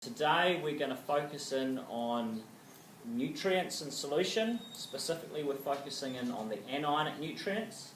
Today we're going to focus in on nutrients in solution. Specifically we're focusing in on the anionic nutrients.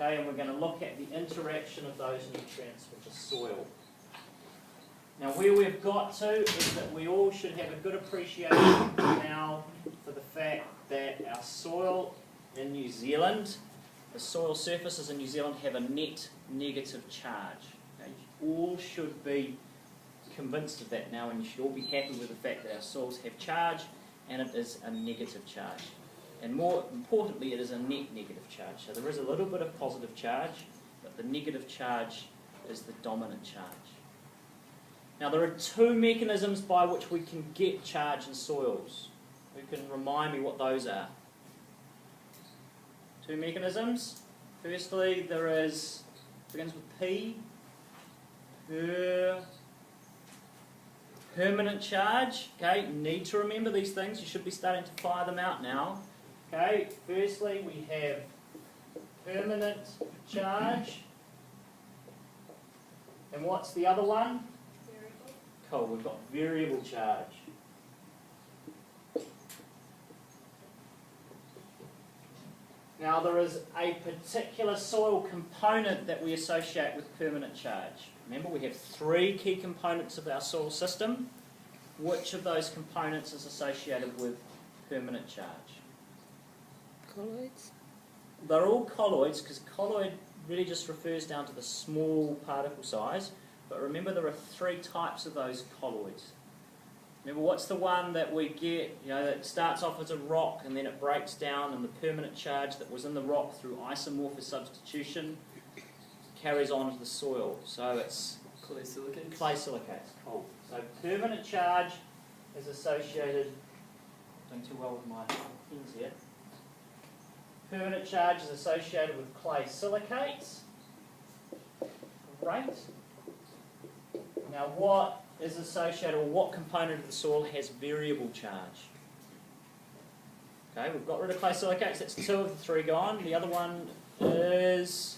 Okay, and we're going to look at the interaction of those nutrients with the soil. Now where we've got to is that we all should have a good appreciation now for the fact that our soil in New Zealand, the soil surfaces in New Zealand have a net negative charge. Okay, you all should be convinced of that now, and you should all be happy with the fact that our soils have charge, and it is a negative charge. And more importantly, it is a net negative charge. So there is a little bit of positive charge, but the negative charge is the dominant charge. Now there are two mechanisms by which we can get charge in soils. Who can remind me what those are? Two mechanisms. Firstly, there is, begins with P, permanent charge. Okay, you need to remember these things. You should be starting to fire them out now. Okay, firstly we have permanent charge. And what's the other one? Variable. Cool, we've got variable charge. Now there is a particular soil component that we associate with permanent charge. Remember, we have three key components of our soil system. Which of those components is associated with permanent charge? Colloids. They're all colloids, because colloid really just refers down to the small particle size. But remember, there are three types of those colloids. Remember, what's the one that we get, that starts off as a rock and then it breaks down, and the permanent charge that was in the rock through isomorphous substitution carries on to the soil. So it's Clay silicates. clay silicates. Cool. So permanent charge is associated, doing too well with my pens here. Permanent charge is associated with clay silicates. Great. Now what is associated, or what component of the soil has variable charge? Okay, we've got rid of clay silicates, that's two of the three gone. The other one is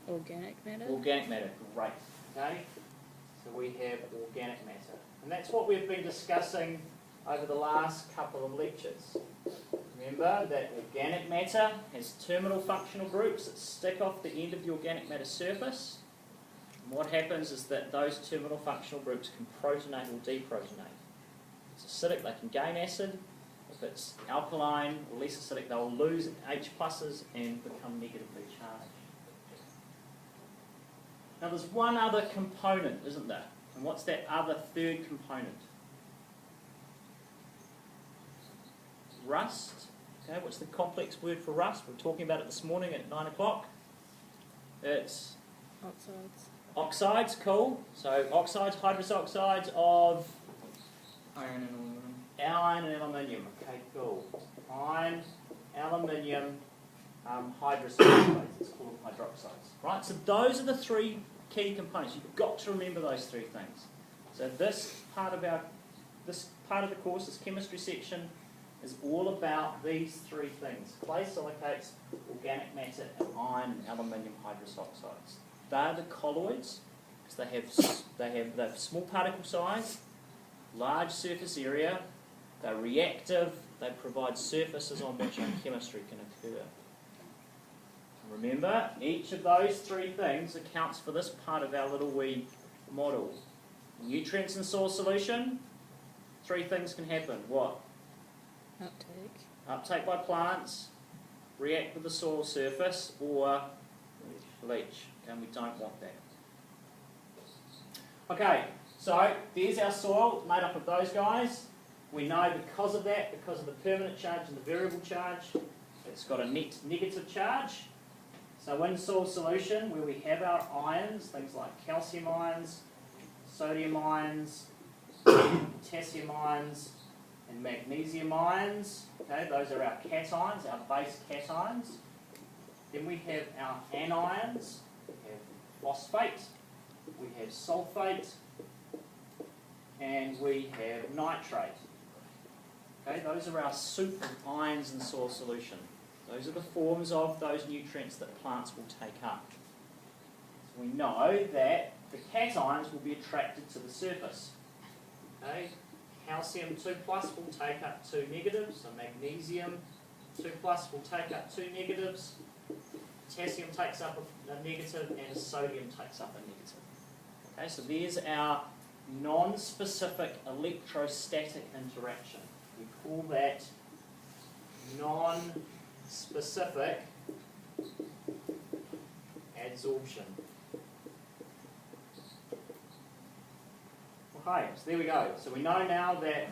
Organic matter. organic matter. Great. Okay, so we have organic matter. And that's what we've been discussing over the last couple of lectures. Remember that organic matter has terminal functional groups that stick off the end of the organic matter surface. And what happens is that those terminal functional groups can protonate or deprotonate. If it's acidic, they can gain acid. If it's alkaline or less acidic, they'll lose H pluses and become negatively charged. Now there's one other component, isn't there? And what's that other third component? Rust. Okay, what's the complex word for rust? We were talking about it this morning at 9 o'clock. It's Oxides. oxides, cool. So oxides, hydrous oxides of Iron and aluminum. iron and aluminium. Okay, cool. Iron, aluminium, hydrous oxides. It's called hydroxides. Right, so those are the three key components. You've got to remember those three things. So this part of the course, this chemistry section, is all about these three things: clay silicates, organic matter, and iron and aluminium hydrous oxides. They're the colloids, because they have small particle size, large surface area, they're reactive, they provide surfaces on which our chemistry can occur. Remember, each of those three things accounts for this part of our little wee model. Nutrients in soil solution, three things can happen. What? Uptake. Uptake by plants, react with the soil surface, or leach. And we don't want that. Okay, so there's our soil made up of those guys. We know because of that, because of the permanent charge and the variable charge, it's got a net negative charge. So in soil solution, where we have our ions, things like calcium ions, sodium ions, potassium ions, and magnesium ions, okay, those are our cations, our base cations. Then we have our anions, we have phosphate, we have sulfate, and we have nitrate. Okay, those are our soup of ions in soil solution. Those are the forms of those nutrients that plants will take up. So we know that the cations will be attracted to the surface. Okay. Calcium 2 plus will take up 2 negatives, so magnesium 2 plus will take up 2 negatives, potassium takes up a negative, and sodium takes up a negative. Okay, so there's our non-specific electrostatic interaction. We call that non-specific adsorption. Okay, so there we go. So we know now that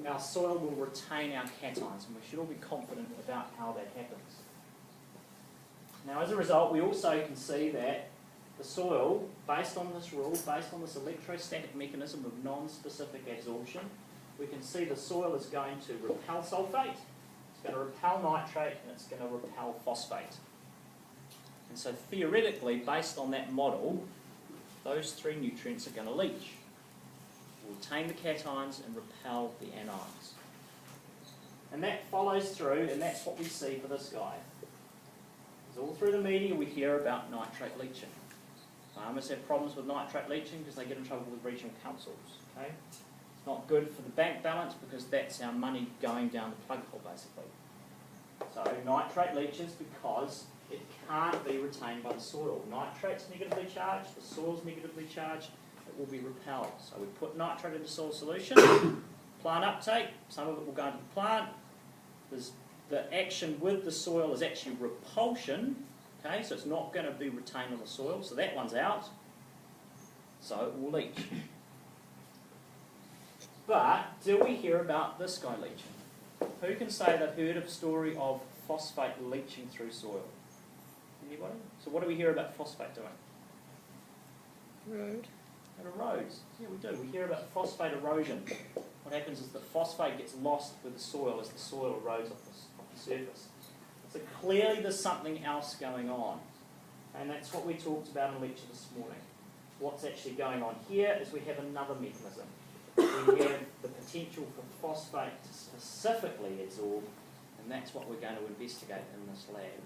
our soil will retain our cations, and we should all be confident about how that happens. Now, as a result, we also can see that the soil, based on this rule, based on this electrostatic mechanism of non-specific adsorption, we can see the soil is going to repel sulfate, it's going to repel nitrate, and it's going to repel phosphate. And so theoretically, based on that model, those three nutrients are going to leach. Retain the cations and repel the anions. And that follows through, and that's what we see for this guy. Because all through the media we hear about nitrate leaching. Farmers have problems with nitrate leaching because they get in trouble with regional councils. Okay? It's not good for the bank balance because that's our money going down the plug hole basically. So nitrate leaches because it can't be retained by the soil. Nitrate's negatively charged, the soil's negatively charged, it will be repelled. So we put nitrate into soil solution, plant uptake, some of it will go into the plant. The action with the soil is actually repulsion, okay, so it's not going to be retained on the soil, so that one's out, so it will leach. But do we hear about this guy leaching? Who can say they've heard of a story of phosphate leaching through soil? Anybody? So what do we hear about phosphate doing? Road. It erodes. Yeah, we do. We hear about phosphate erosion. What happens is that phosphate gets lost with the soil as the soil erodes off the surface. So clearly there's something else going on. And that's what we talked about in lecture this morning. What's actually going on here is we have another mechanism. We have the potential for phosphate to specifically adsorb, and that's what we're going to investigate in this lab.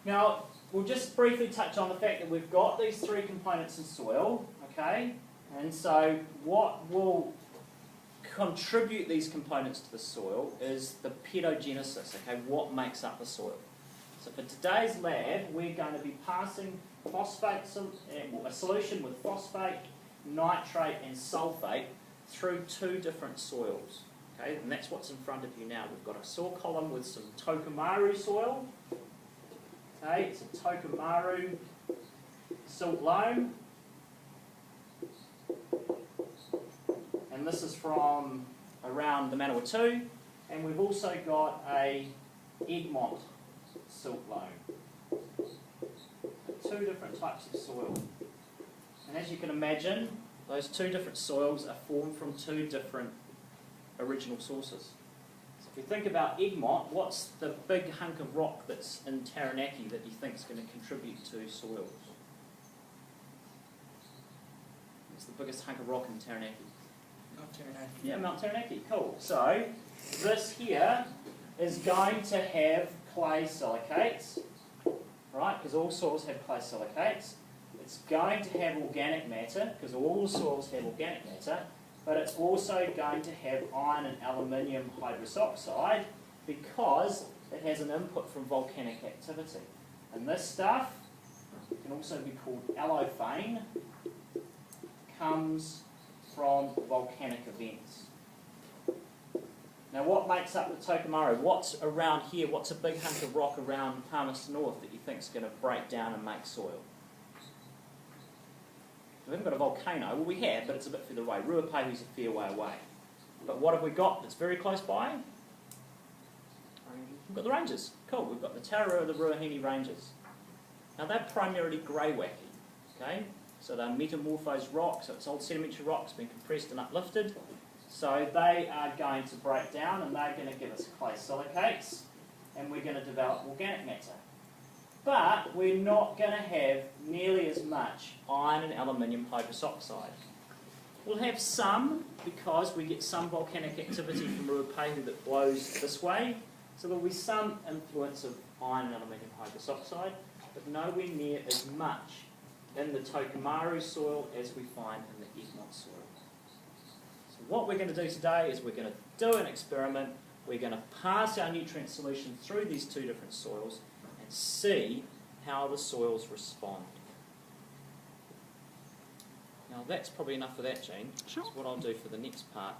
Now, we'll just briefly touch on the fact that we've got these three components in soil, okay? And so what will contribute these components to the soil is the pedogenesis, okay? What makes up the soil? So for today's lab, we're going to be passing phosphate, a solution with phosphate, nitrate and sulfate through two different soils, okay? And that's what's in front of you now. We've got a soil column with some Tokomaru soil. Okay, it's a Tokomaru silt loam, and this is from around the Manawatu, and we've also got a Egmont silt loam. Two different types of soil, and as you can imagine, those two different soils are formed from two different original sources. If we think about Egmont, what's the big hunk of rock that's in Taranaki that you think is going to contribute to soils? What's the biggest hunk of rock in Taranaki? Mount Taranaki. Yeah, Mount Taranaki, cool. So, this here is going to have clay silicates, right, because all soils have clay silicates. It's going to have organic matter, because all soils have organic matter. But it's also going to have iron and aluminium hydroxide because it has an input from volcanic activity. And this stuff can also be called allophane, comes from volcanic events. Now what makes up the Tokomaru? What's around here? What's a big hunk of rock around Palmerston North that you think is going to break down and make soil? We haven't got a volcano. Well, we have, but it's a bit further away. Ruapehu's a fair way away. But what have we got that's very close by? We've got the ranges. Cool. We've got the Tararua, the Ruahine ranges. Now, they're primarily grey-wacky, okay? So they're metamorphosed rocks, so it's old sedimentary rocks being compressed and uplifted. So they are going to break down, and they're going to give us clay silicates, and we're going to develop organic matter. But we're not going to have nearly as much iron and aluminium hydroxide. We'll have some because we get some volcanic activity from Ruapehu that blows this way. So there'll be some influence of iron and aluminium hydroxide, but nowhere near as much in the Tokomaru soil as we find in the Egmont soil. So what we're going to do today is we're going to do an experiment. We're going to pass our nutrient solution through these two different soils and see how the soils respond. Now that's probably enough for that, Jean. Sure. That's what I'll do for the next part.